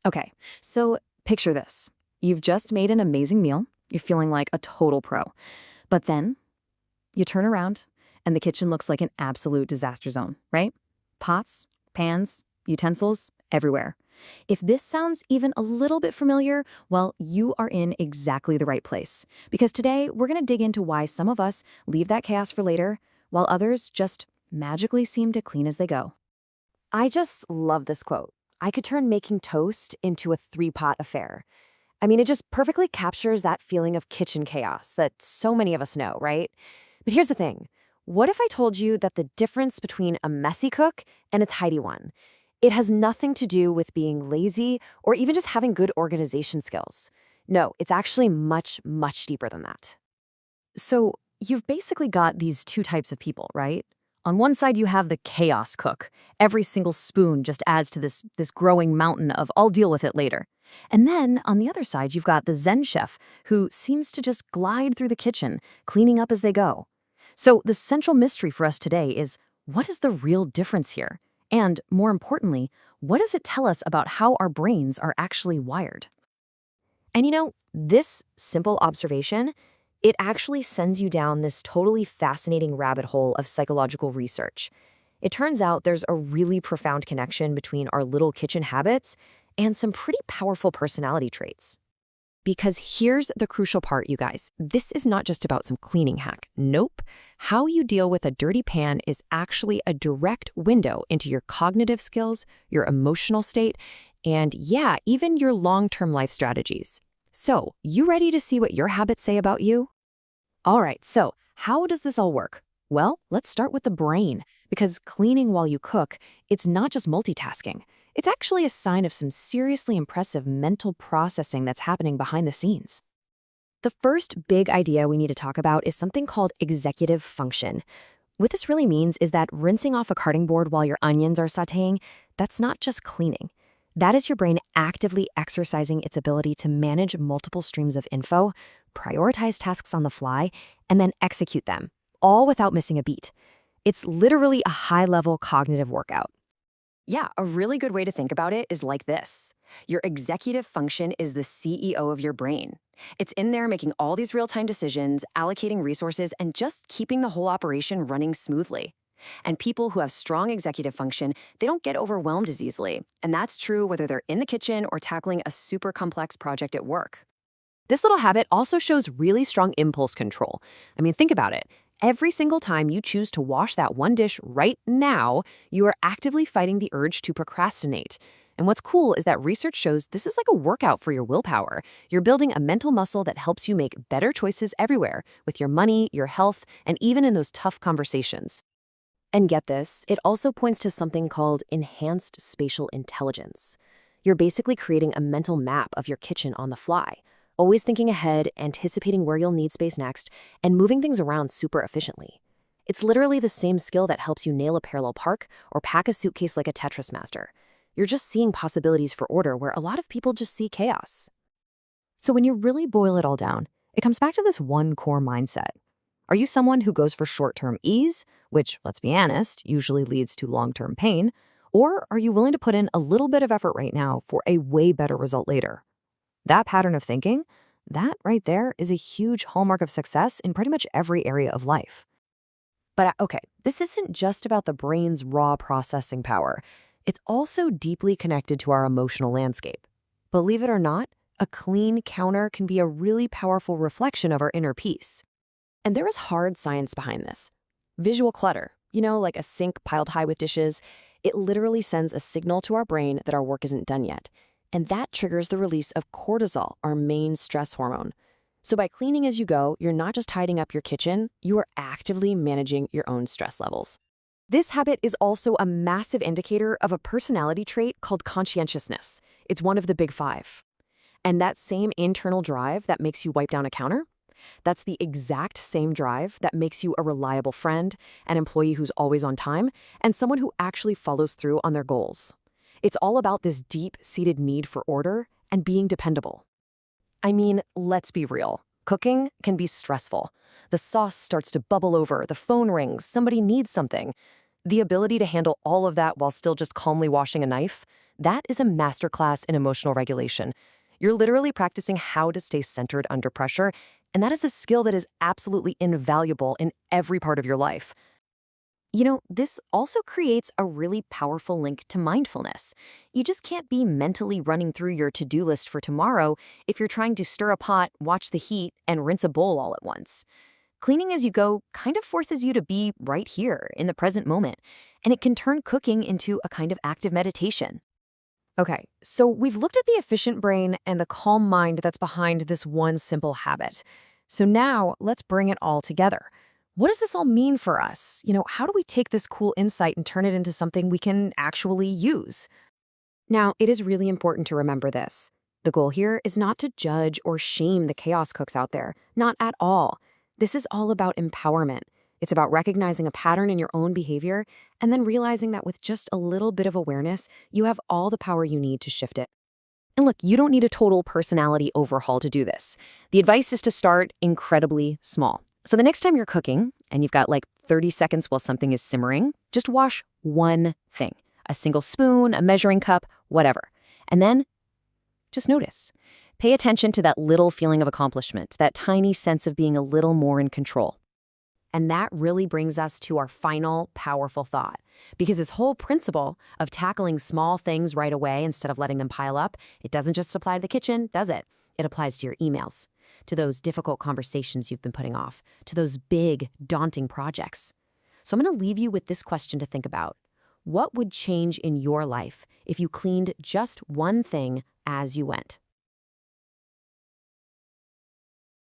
Okay, so picture this. You've just made an amazing meal. You're feeling like a total pro. But then you turn around and the kitchen looks like an absolute disaster zone, right? Pots, pans, utensils, everywhere. If this sounds even a little bit familiar, well, you are in exactly the right place. Because today we're going to dig into why some of us leave that chaos for later, while others just magically seem to clean as they go. I just love this quote. I could turn making toast into a three-pot affair. I mean, it just perfectly captures that feeling of kitchen chaos that so many of us know, right? But here's the thing. What if I told you that the difference between a messy cook and a tidy one, it has nothing to do with being lazy or even just having good organization skills? No, it's actually much, much deeper than that. So you've basically got these two types of people, right? On one side, you have the chaos cook. Every single spoon just adds to this growing mountain of I'll deal with it later. And then on the other side, you've got the Zen chef who seems to just glide through the kitchen, cleaning up as they go. So the central mystery for us today is what is the real difference here? And more importantly, what does it tell us about how our brains are actually wired? And this simple observation, it actually sends you down this totally fascinating rabbit hole of psychological research. It turns out there's a really profound connection between our little kitchen habits and some pretty powerful personality traits. Because here's the crucial part, you guys. This is not just about some cleaning hack. Nope. How you deal with a dirty pan is actually a direct window into your cognitive skills, your emotional state, and yeah, even your long-term life strategies. So, you ready to see what your habits say about you? All right, so how does this all work? Well, let's start with the brain, because cleaning while you cook, it's not just multitasking. It's actually a sign of some seriously impressive mental processing that's happening behind the scenes. The first big idea we need to talk about is something called executive function. What this really means is that rinsing off a cutting board while your onions are sautéing, that's not just cleaning. That is your brain actively exercising its ability to manage multiple streams of info, prioritize tasks on the fly, and then execute them, all without missing a beat. It's literally a high-level cognitive workout. Yeah, a really good way to think about it is like this. Your executive function is the CEO of your brain. It's in there making all these real-time decisions, allocating resources, and just keeping the whole operation running smoothly. And people who have strong executive function, they don't get overwhelmed as easily. And that's true whether they're in the kitchen or tackling a super complex project at work. This little habit also shows really strong impulse control. I mean, think about it. Every single time you choose to wash that one dish right now, you are actively fighting the urge to procrastinate. And what's cool is that research shows this is like a workout for your willpower. You're building a mental muscle that helps you make better choices everywhere, with your money, your health, and even in those tough conversations. And get this, it also points to something called enhanced spatial intelligence. You're basically creating a mental map of your kitchen on the fly, always thinking ahead, anticipating where you'll need space next, and moving things around super efficiently. It's literally the same skill that helps you nail a parallel park or pack a suitcase like a Tetris master. You're just seeing possibilities for order where a lot of people just see chaos. So when you really boil it all down, it comes back to this one core mindset. Are you someone who goes for short-term ease, which, let's be honest, usually leads to long-term pain, or are you willing to put in a little bit of effort right now for a way better result later? That pattern of thinking, that right there is a huge hallmark of success in pretty much every area of life. But okay, this isn't just about the brain's raw processing power. It's also deeply connected to our emotional landscape. Believe it or not, a clean counter can be a really powerful reflection of our inner peace. And there is hard science behind this. Visual clutter, like a sink piled high with dishes, it literally sends a signal to our brain that our work isn't done yet. And that triggers the release of cortisol, our main stress hormone. So by cleaning as you go, you're not just tidying up your kitchen, you are actively managing your own stress levels. This habit is also a massive indicator of a personality trait called conscientiousness. It's one of the big five. And that same internal drive that makes you wipe down a counter, that's the exact same drive that makes you a reliable friend, an employee who's always on time, and someone who actually follows through on their goals. It's all about this deep-seated need for order and being dependable. I mean, let's be real. Cooking can be stressful. The sauce starts to bubble over, the phone rings, somebody needs something. The ability to handle all of that while still just calmly washing a knife, That is a masterclass in emotional regulation. You're literally practicing how to stay centered under pressure, and that is a skill that is absolutely invaluable in every part of your life. This also creates a really powerful link to mindfulness. You just can't be mentally running through your to-do list for tomorrow if you're trying to stir a pot, watch the heat, and rinse a bowl all at once. Cleaning as you go kind of forces you to be right here in the present moment, and it can turn cooking into a kind of active meditation. Okay, so we've looked at the efficient brain and the calm mind that's behind this one simple habit. So now let's bring it all together. What does this all mean for us? How do we take this cool insight and turn it into something we can actually use? Now, it is really important to remember this. The goal here is not to judge or shame the chaos cooks out there, not at all. This is all about empowerment. It's about recognizing a pattern in your own behavior and then realizing that with just a little bit of awareness, you have all the power you need to shift it. And look, you don't need a total personality overhaul to do this. The advice is to start incredibly small. So the next time you're cooking and you've got like 30 seconds while something is simmering, just wash one thing, a single spoon, a measuring cup, whatever. And then just notice. Pay attention to that little feeling of accomplishment, that tiny sense of being a little more in control. And that really brings us to our final powerful thought. Because this whole principle of tackling small things right away instead of letting them pile up, it doesn't just apply to the kitchen, does it? It applies to your emails, to those difficult conversations you've been putting off, to those big, daunting projects. So I'm going to leave you with this question to think about. What would change in your life if you cleaned just one thing as you went?